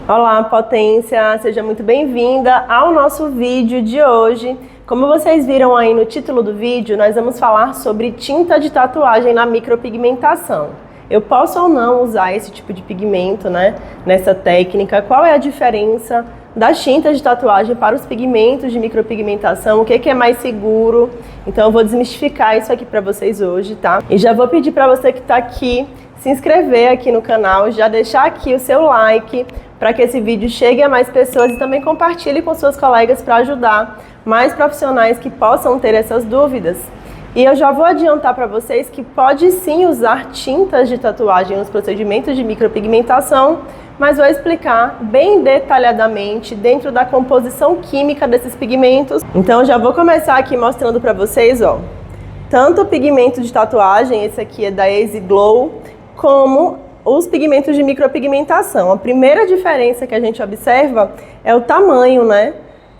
Olá, potência! Seja muito bem-vinda ao nosso vídeo de hoje. Como vocês viram aí no título do vídeo, nós vamos falar sobre tinta de tatuagem na micropigmentação. Eu posso ou não usar esse tipo de pigmento, nessa técnica? Qual é a diferença das tintas de tatuagem para os pigmentos de micropigmentação? O que é mais seguro? Então eu vou desmistificar isso aqui para vocês hoje, tá? E já vou pedir para você que está aqui se inscrever aqui no canal, já deixar aqui o seu like para que esse vídeo chegue a mais pessoas e também compartilhe com seus colegas para ajudar mais profissionais que possam ter essas dúvidas. E eu já vou adiantar para vocês que pode sim usar tintas de tatuagem nos procedimentos de micropigmentação, mas vou explicar bem detalhadamente dentro da composição química desses pigmentos. Então já vou começar aqui mostrando para vocês, tanto o pigmento de tatuagem, esse aqui é da Easy Glow, como os pigmentos de micropigmentação. A primeira diferença que a gente observa é o tamanho,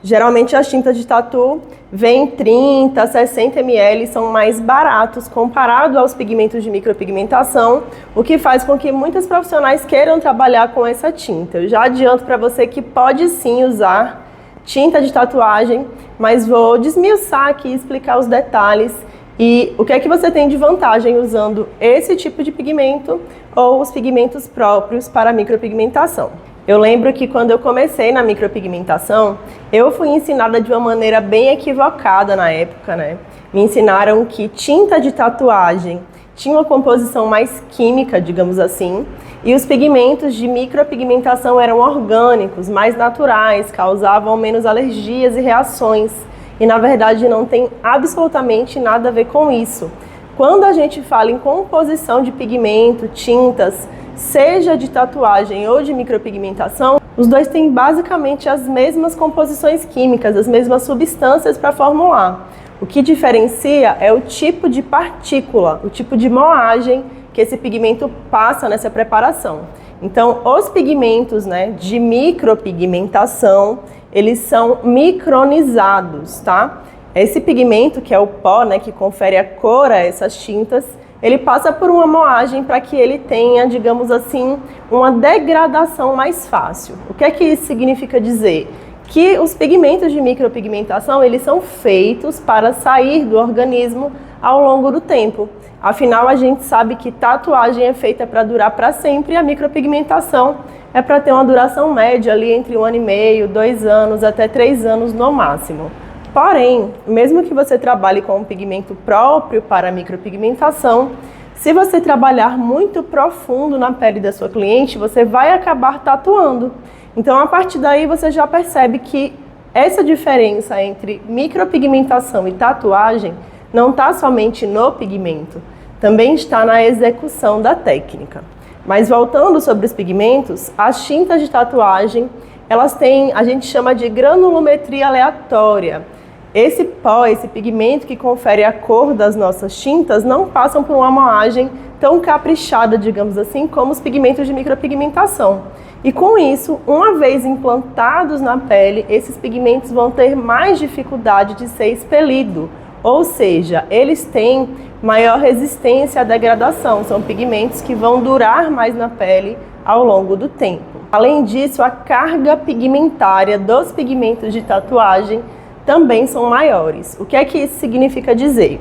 Geralmente as tintas de tatu vêm 30, 60 ml, são mais baratos comparado aos pigmentos de micropigmentação, o que faz com que muitos profissionais queiram trabalhar com essa tinta. Eu já adianto para você que pode sim usar tinta de tatuagem, mas vou desmiuçar aqui e explicar os detalhes e o que é que você tem de vantagem usando esse tipo de pigmento ou os pigmentos próprios para a micropigmentação. Eu lembro que quando eu comecei na micropigmentação, eu fui ensinada de uma maneira bem equivocada na época, Me ensinaram que tinta de tatuagem tinha uma composição mais química, digamos assim, e os pigmentos de micropigmentação eram orgânicos, mais naturais, causavam menos alergias e reações. E na verdade não tem absolutamente nada a ver com isso. Quando a gente fala em composição de pigmento, tintas, seja de tatuagem ou de micropigmentação, os dois têm basicamente as mesmas composições químicas, as mesmas substâncias para formular. O que diferencia é o tipo de partícula, o tipo de moagem que esse pigmento passa nessa preparação. Então, os pigmentos de micropigmentação, eles são micronizados, tá? Esse pigmento, que é o pó, que confere a cor a essas tintas, ele passa por uma moagem para que ele tenha, digamos assim, uma degradação mais fácil. O que é que isso significa dizer? Que os pigmentos de micropigmentação, eles são feitos para sair do organismo ao longo do tempo. Afinal, a gente sabe que tatuagem é feita para durar para sempre e a micropigmentação é para ter uma duração média ali entre 1 ano e meio, 2 anos, até 3 anos no máximo. Porém, mesmo que você trabalhe com um pigmento próprio para a micropigmentação, se você trabalhar muito profundo na pele da sua cliente, você vai acabar tatuando. Então, a partir daí, você já percebe que essa diferença entre micropigmentação e tatuagem não está somente no pigmento, também está na execução da técnica. Mas voltando sobre os pigmentos, as tintas de tatuagem, elas têm, a gente chama de granulometria aleatória. Esse pó, esse pigmento que confere a cor das nossas tintas, não passam por uma moagem tão caprichada, digamos assim, como os pigmentos de micropigmentação. E com isso, uma vez implantados na pele, esses pigmentos vão ter mais dificuldade de ser expelido. Ou seja, eles têm maior resistência à degradação, são pigmentos que vão durar mais na pele ao longo do tempo. Além disso, a carga pigmentária dos pigmentos de tatuagem também são maiores. O que é que isso significa dizer?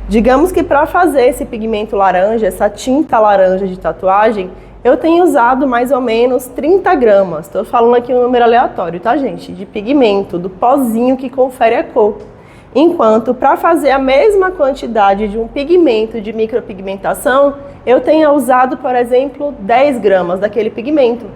Digamos que para fazer esse pigmento laranja, essa tinta laranja de tatuagem, eu tenho usado mais ou menos 30 gramas. Estou falando aqui um número aleatório, tá, gente? De pigmento, do pozinho que confere a cor. Enquanto para fazer a mesma quantidade de um pigmento de micropigmentação, eu tenho usado, por exemplo, 10 gramas daquele pigmento,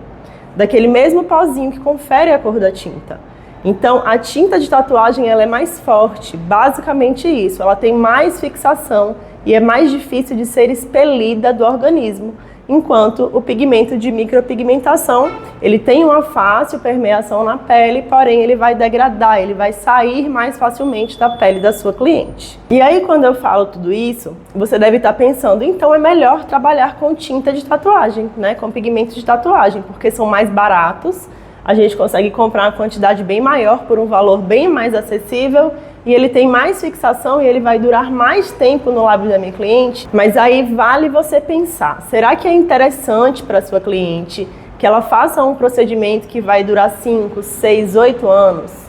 daquele mesmo pozinho que confere a cor da tinta. Então, a tinta de tatuagem ela é mais forte, basicamente isso, ela tem mais fixação e é mais difícil de ser expelida do organismo. Enquanto o pigmento de micropigmentação, ele tem uma fácil permeação na pele, porém ele vai degradar, ele vai sair mais facilmente da pele da sua cliente. E aí quando eu falo tudo isso, você deve estar pensando, então é melhor trabalhar com tinta de tatuagem, com pigmento de tatuagem, porque são mais baratos, a gente consegue comprar uma quantidade bem maior por um valor bem mais acessível e ele tem mais fixação e ele vai durar mais tempo no lábio da minha cliente. Mas aí vale você pensar, será que é interessante para a sua cliente que ela faça um procedimento que vai durar 5, 6, 8 anos?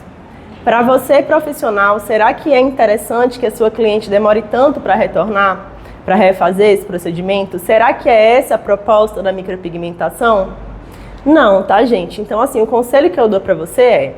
Para você, profissional, será que é interessante que a sua cliente demore tanto para retornar, para refazer esse procedimento? Será que é essa a proposta da micropigmentação? Não, tá, gente? Então, assim, o conselho que eu dou para você é: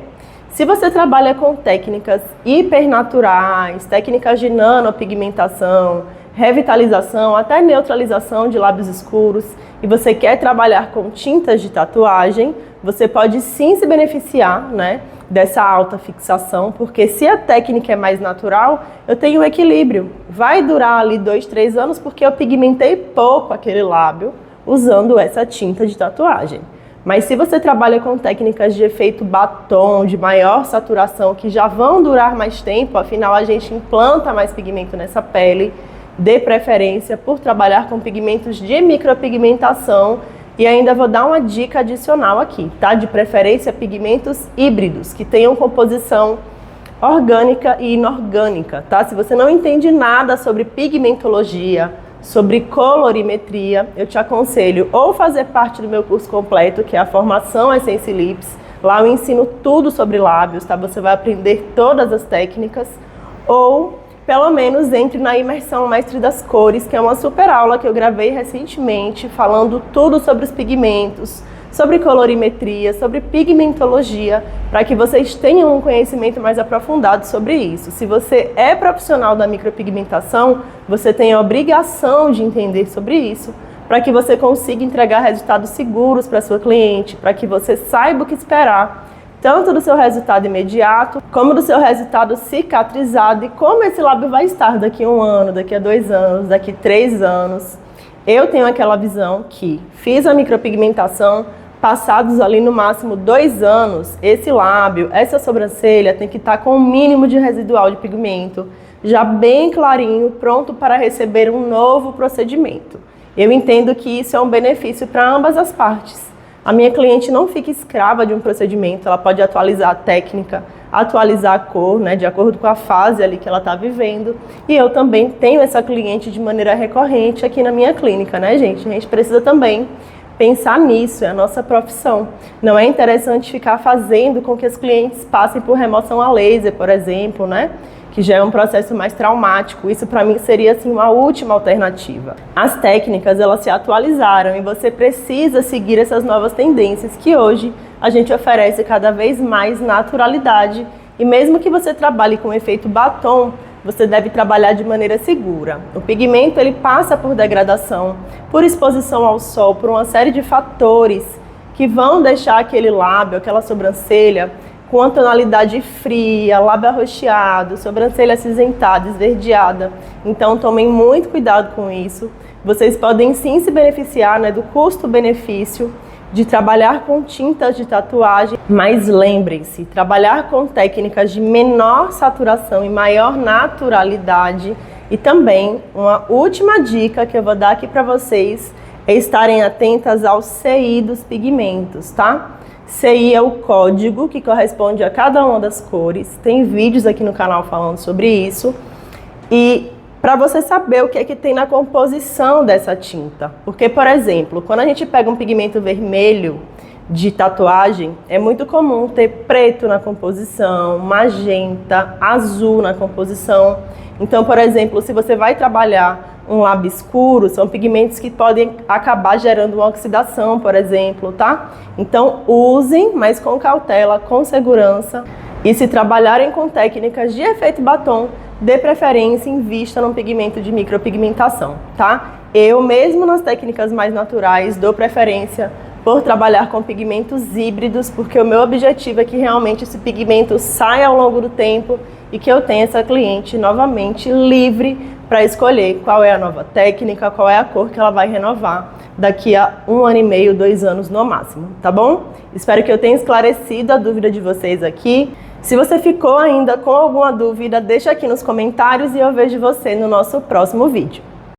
se você trabalha com técnicas hipernaturais, técnicas de nanopigmentação, revitalização, até neutralização de lábios escuros, e você quer trabalhar com tintas de tatuagem, você pode sim se beneficiar, né, dessa alta fixação, porque se a técnica é mais natural, eu tenho um equilíbrio. Vai durar ali 2, 3 anos porque eu pigmentei pouco aquele lábio usando essa tinta de tatuagem. Mas se você trabalha com técnicas de efeito batom, de maior saturação, que já vão durar mais tempo, afinal a gente implanta mais pigmento nessa pele, dê preferência por trabalhar com pigmentos de micropigmentação. E ainda vou dar uma dica adicional aqui, tá? De preferência pigmentos híbridos, que tenham composição orgânica e inorgânica, tá? Se você não entende nada sobre pigmentologia, sobre colorimetria, eu te aconselho ou fazer parte do meu curso completo, que é a formação Essence Lips. Lá eu ensino tudo sobre lábios, tá? Você vai aprender todas as técnicas, ou pelo menos entre na imersão Mestre das Cores, que é uma super aula que eu gravei recentemente, falando tudo sobre os pigmentos, sobre colorimetria, sobre pigmentologia, para que vocês tenham um conhecimento mais aprofundado sobre isso. Se você é profissional da micropigmentação, você tem a obrigação de entender sobre isso, para que você consiga entregar resultados seguros para sua cliente, para que você saiba o que esperar, tanto do seu resultado imediato, como do seu resultado cicatrizado, e como esse lábio vai estar daqui a 1 ano, daqui a 2 anos, daqui a 3 anos. Eu tenho aquela visão que fiz a micropigmentação, passados ali no máximo 2 anos, esse lábio, essa sobrancelha tem que estar com o mínimo de residual de pigmento, já bem clarinho, pronto para receber um novo procedimento. Eu entendo que isso é um benefício para ambas as partes. A minha cliente não fica escrava de um procedimento, ela pode atualizar a técnica, atualizar a cor, né, de acordo com a fase ali que ela está vivendo. E eu também tenho essa cliente de maneira recorrente aqui na minha clínica, né, gente? A gente precisa também pensar nisso, é a nossa profissão. Não é interessante ficar fazendo com que os clientes passem por remoção a laser, por exemplo, né? Que já é um processo mais traumático. Isso para mim seria assim uma última alternativa. As técnicas, elas se atualizaram e você precisa seguir essas novas tendências que hoje a gente oferece cada vez mais naturalidade. E mesmo que você trabalhe com efeito batom, você deve trabalhar de maneira segura. O pigmento, ele passa por degradação, por exposição ao sol, por uma série de fatores que vão deixar aquele lábio, aquela sobrancelha com a tonalidade fria, lábio arroxeado, sobrancelha acinzentada, esverdeada. Então tomem muito cuidado com isso. Vocês podem sim se beneficiar, né, do custo-benefício de trabalhar com tintas de tatuagem, mas lembrem-se, trabalhar com técnicas de menor saturação e maior naturalidade. E também uma última dica que eu vou dar aqui para vocês é estarem atentas ao CI dos pigmentos, tá? CI é o código que corresponde a cada uma das cores. Tem vídeos aqui no canal falando sobre isso. E para você saber o que é que tem na composição dessa tinta. Porque, por exemplo, quando a gente pega um pigmento vermelho de tatuagem, é muito comum ter preto na composição, magenta, azul na composição. Então, por exemplo, se você vai trabalhar um lábio escuro, são pigmentos que podem acabar gerando uma oxidação, por exemplo, tá? Então, usem, mas com cautela, com segurança. E se trabalharem com técnicas de efeito batom, dê preferência em vista num pigmento de micropigmentação, tá? Eu, mesmo nas técnicas mais naturais, dou preferência por trabalhar com pigmentos híbridos, porque o meu objetivo é que realmente esse pigmento saia ao longo do tempo e que eu tenha essa cliente novamente livre para escolher qual é a nova técnica, qual é a cor que ela vai renovar daqui a 1 ano e meio, 2 anos no máximo, tá bom? Espero que eu tenha esclarecido a dúvida de vocês aqui. Se você ficou ainda com alguma dúvida, deixa aqui nos comentários e eu vejo você no nosso próximo vídeo.